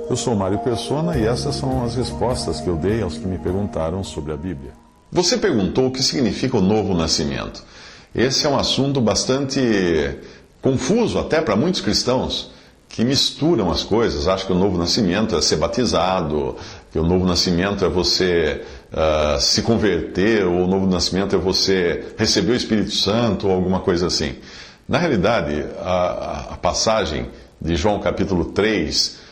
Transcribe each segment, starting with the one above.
Eu sou Mário Persona e essas são as respostas que eu dei aos que me perguntaram sobre a Bíblia. Você perguntou o que significa o novo nascimento. Esse é um assunto bastante confuso até para muitos cristãos que misturam as coisas. Acham que o novo nascimento é ser batizado, que o novo nascimento é você se converter, ou o novo nascimento é você receber o Espírito Santo, ou alguma coisa assim. Na realidade, a passagem de João capítulo 3...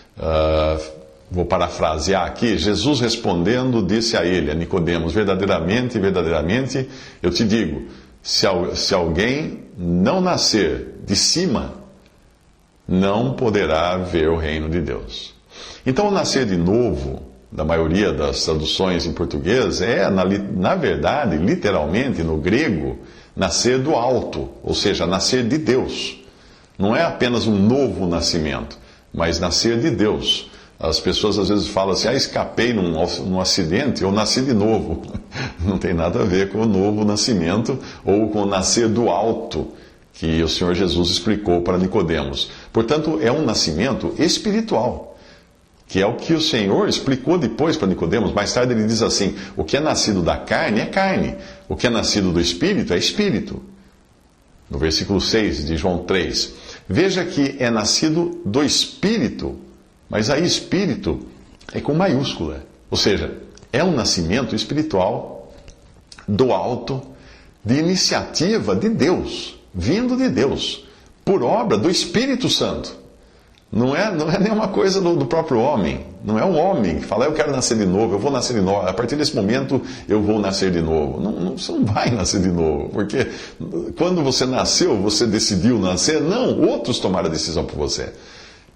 vou parafrasear aqui. Jesus respondendo disse a ele, a Nicodemos: verdadeiramente, verdadeiramente eu te digo, se alguém não nascer de cima, não poderá ver o reino de Deus. Então o nascer de novo, da maioria das traduções em português, é na verdade, literalmente no grego, nascer do alto, ou seja, nascer de Deus. Não é apenas um novo nascimento, mas nascer de Deus. As pessoas às vezes falam assim: escapei num acidente, ou nasci de novo. Não tem nada a ver com o novo nascimento, ou com o nascer do alto, que o Senhor Jesus explicou para Nicodemos. Portanto, é um nascimento espiritual, que é o que o Senhor explicou depois para Nicodemos. Mais tarde ele diz assim: o que é nascido da carne é carne, o que é nascido do espírito é espírito. No versículo 6 de João 3. Veja que é nascido do Espírito, mas aí Espírito é com maiúscula. Ou seja, é um nascimento espiritual do alto, de iniciativa de Deus, vindo de Deus, por obra do Espírito Santo. Não é nenhuma coisa do próprio homem. Não é um homem que fala: eu quero nascer de novo, eu vou nascer de novo, a partir desse momento eu vou nascer de novo. Você não vai nascer de novo, porque quando você nasceu, você decidiu nascer? Não, outros tomaram a decisão por você.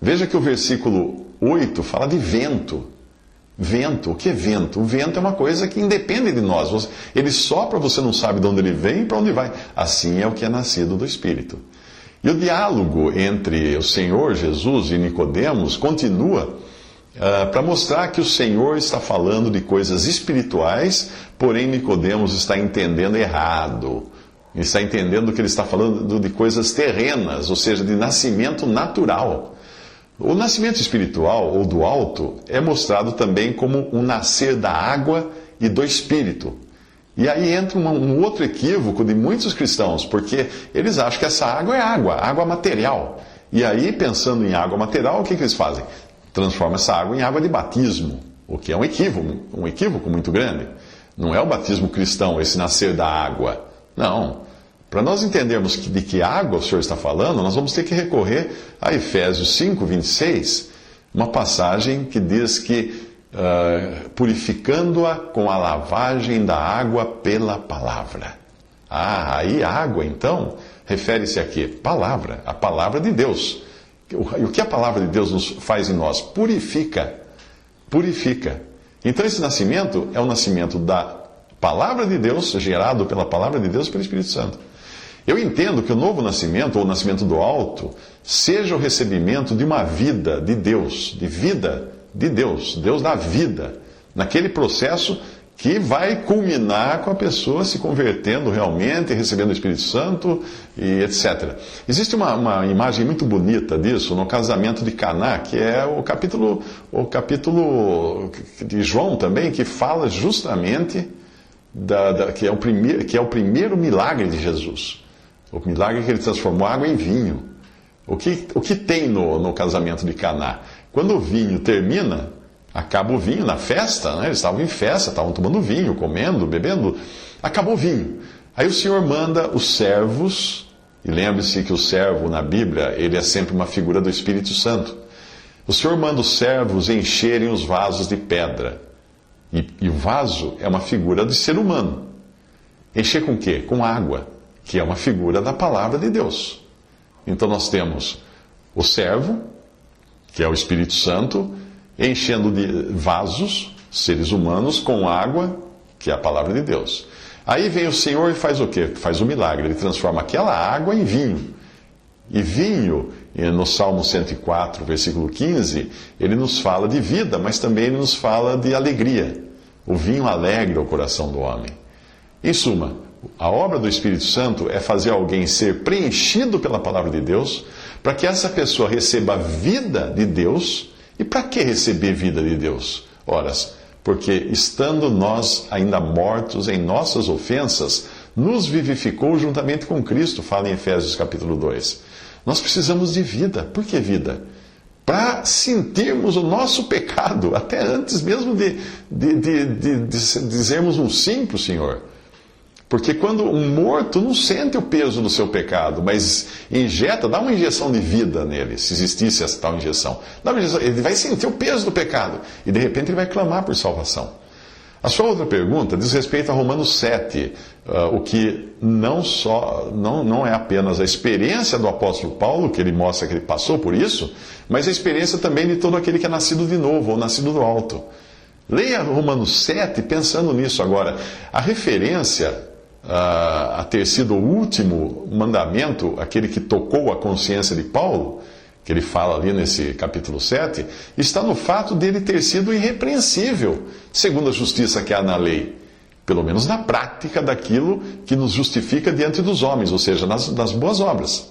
Veja que o versículo 8 fala de vento. Vento, o que é vento? O vento é uma coisa que independe de nós. Ele sopra, você não sabe de onde ele vem e para onde vai. Assim é o que é nascido do Espírito. E o diálogo entre o Senhor Jesus e Nicodemos continua para mostrar que o Senhor está falando de coisas espirituais, porém Nicodemos está entendendo errado. Está entendendo que ele está falando de coisas terrenas, ou seja, de nascimento natural. O nascimento espiritual, ou do alto, é mostrado também como um nascer da água e do Espírito. E aí entra um outro equívoco de muitos cristãos, porque eles acham que essa água é água material. E aí, pensando em água material, o que eles fazem? Transformam essa água em água de batismo, o que é um equívoco muito grande. Não é o batismo cristão, esse nascer da água. Não. Para nós entendermos de que água o Senhor está falando, nós vamos ter que recorrer a Efésios 5, 26, uma passagem que diz que purificando-a com a lavagem da água pela palavra. Aí água, então, refere-se a quê? Palavra, a palavra de Deus. E o que a palavra de Deus nos faz em nós? Purifica. Purifica. Então esse nascimento é o nascimento da palavra de Deus, gerado pela palavra de Deus e pelo Espírito Santo. Eu entendo que o novo nascimento, ou o nascimento do alto, seja o recebimento de uma vida de Deus, de vida de Deus, Deus dá vida, naquele processo que vai culminar com a pessoa se convertendo realmente, recebendo o Espírito Santo e etc. Existe uma imagem muito bonita disso no casamento de Caná, que é o capítulo de João também, que fala justamente que é o primeiro milagre de Jesus. O milagre que ele transformou água em vinho. O que tem no casamento de Caná? Quando o vinho termina, acaba o vinho na festa, né? Eles estavam em festa, estavam tomando vinho, comendo, bebendo. Acabou o vinho. Aí o Senhor manda os servos, e lembre-se que o servo na Bíblia, ele é sempre uma figura do Espírito Santo. O Senhor manda os servos encherem os vasos de pedra. E o vaso é uma figura do ser humano. Encher com o quê? Com água, que é uma figura da palavra de Deus. Então nós temos o servo, que é o Espírito Santo, enchendo de vasos, seres humanos, com água, que é a palavra de Deus. Aí vem o Senhor e faz o quê? Faz o milagre. Ele transforma aquela água em vinho. E vinho, no Salmo 104, versículo 15, ele nos fala de vida, mas também ele nos fala de alegria. O vinho alegra o coração do homem. Em suma, a obra do Espírito Santo é fazer alguém ser preenchido pela palavra de Deus, para que essa pessoa receba a vida de Deus. E para que receber vida de Deus? Ora, porque estando nós ainda mortos em nossas ofensas, nos vivificou juntamente com Cristo, fala em Efésios capítulo 2. Nós precisamos de vida. Por que vida? Para sentirmos o nosso pecado, até antes mesmo de dizermos um sim para o Senhor. Porque quando um morto não sente o peso do seu pecado, mas dá uma injeção de vida nele, se existisse essa tal injeção. Ele vai sentir o peso do pecado e de repente ele vai clamar por salvação. A sua outra pergunta diz respeito a Romanos 7, o que não é apenas a experiência do apóstolo Paulo, que ele mostra que ele passou por isso, mas a experiência também de todo aquele que é nascido de novo, ou nascido do alto. Leia Romanos 7 pensando nisso agora. A referência a ter sido o último mandamento, aquele que tocou a consciência de Paulo, que ele fala ali nesse capítulo 7, está no fato dele ter sido irrepreensível, segundo a justiça que há na lei. Pelo menos na prática daquilo que nos justifica diante dos homens, ou seja, nas boas obras.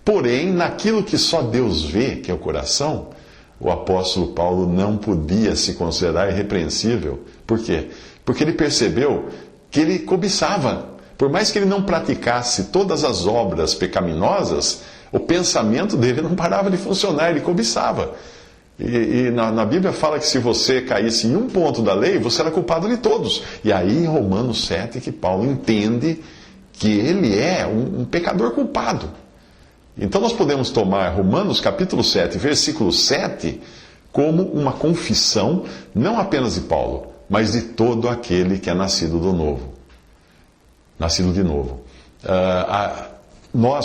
Porém, naquilo que só Deus vê, que é o coração, o apóstolo Paulo não podia se considerar irrepreensível. Por quê? Porque ele percebeu que ele cobiçava. Por mais que ele não praticasse todas as obras pecaminosas, o pensamento dele não parava de funcionar, ele cobiçava. E na Bíblia fala que se você caísse em um ponto da lei, você era culpado de todos. E aí em Romanos 7 que Paulo entende que ele é um pecador culpado. Então nós podemos tomar Romanos capítulo 7, versículo 7, como uma confissão, não apenas de Paulo, mas de todo aquele que é nascido do novo. Nascido de novo.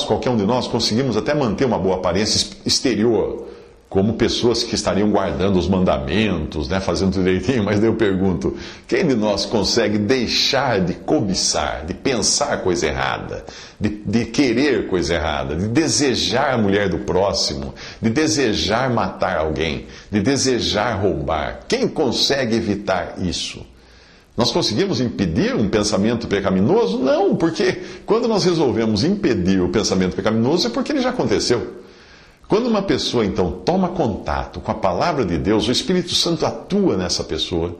Qualquer um de nós, conseguimos até manter uma boa aparência exterior, como pessoas que estariam guardando os mandamentos, fazendo tudo direitinho, mas daí eu pergunto, quem de nós consegue deixar de cobiçar, de pensar coisa errada, de querer coisa errada, de desejar a mulher do próximo, de desejar matar alguém, de desejar roubar? Quem consegue evitar isso? Nós conseguimos impedir um pensamento pecaminoso? Não, porque quando nós resolvemos impedir o pensamento pecaminoso é porque ele já aconteceu. Quando uma pessoa, então, toma contato com a palavra de Deus, o Espírito Santo atua nessa pessoa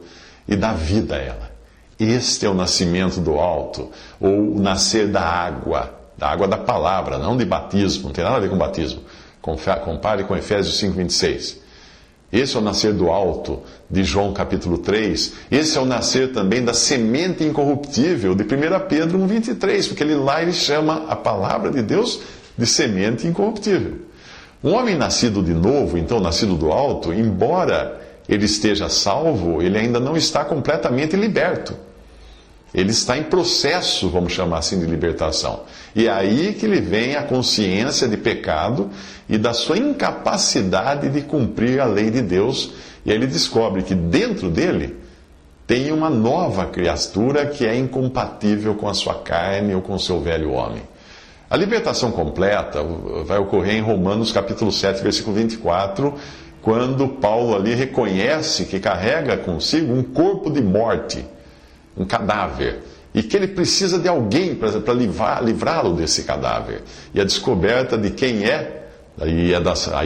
e dá vida a ela. Este é o nascimento do alto, ou o nascer da água da palavra, não de batismo, não tem nada a ver com batismo. Compare com Efésios 5:26. Esse é o nascer do alto, de João capítulo 3. Esse é o nascer também da semente incorruptível, de 1 Pedro 1:23, porque ele chama a palavra de Deus de semente incorruptível. Um homem nascido de novo, então nascido do alto, embora ele esteja salvo, ele ainda não está completamente liberto. Ele está em processo, vamos chamar assim, de libertação. E é aí que lhe vem a consciência de pecado e da sua incapacidade de cumprir a lei de Deus. E aí ele descobre que dentro dele tem uma nova criatura que é incompatível com a sua carne ou com o seu velho homem. A libertação completa vai ocorrer em Romanos capítulo 7, versículo 24, quando Paulo ali reconhece que carrega consigo um corpo de morte, um cadáver, e que ele precisa de alguém para livrá-lo desse cadáver. E a descoberta de quem é, aí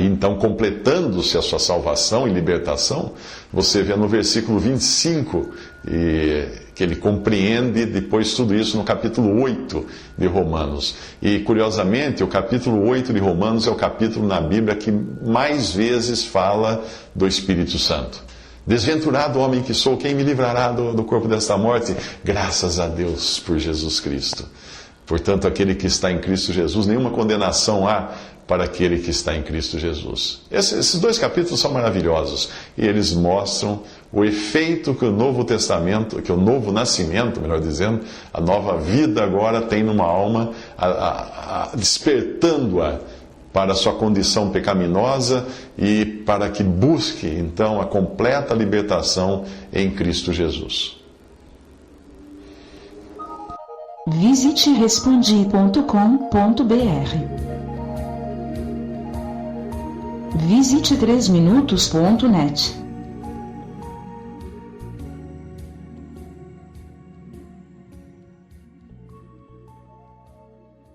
então completando-se a sua salvação e libertação, você vê no versículo 25, que ele compreende depois tudo isso no capítulo 8 de Romanos. E curiosamente, o capítulo 8 de Romanos é o capítulo na Bíblia que mais vezes fala do Espírito Santo. Desventurado homem que sou, quem me livrará do corpo desta morte? Graças a Deus por Jesus Cristo. Portanto, aquele que está em Cristo Jesus, nenhuma condenação há para aquele que está em Cristo Jesus. Esses dois capítulos são maravilhosos e eles mostram o efeito que o Novo Testamento, que o novo nascimento, melhor dizendo, a nova vida agora tem numa alma, despertando-a para a sua condição pecaminosa e para que busque, então, a completa libertação em Cristo Jesus. Visite respondi.com.br. Visite 3minutos.net.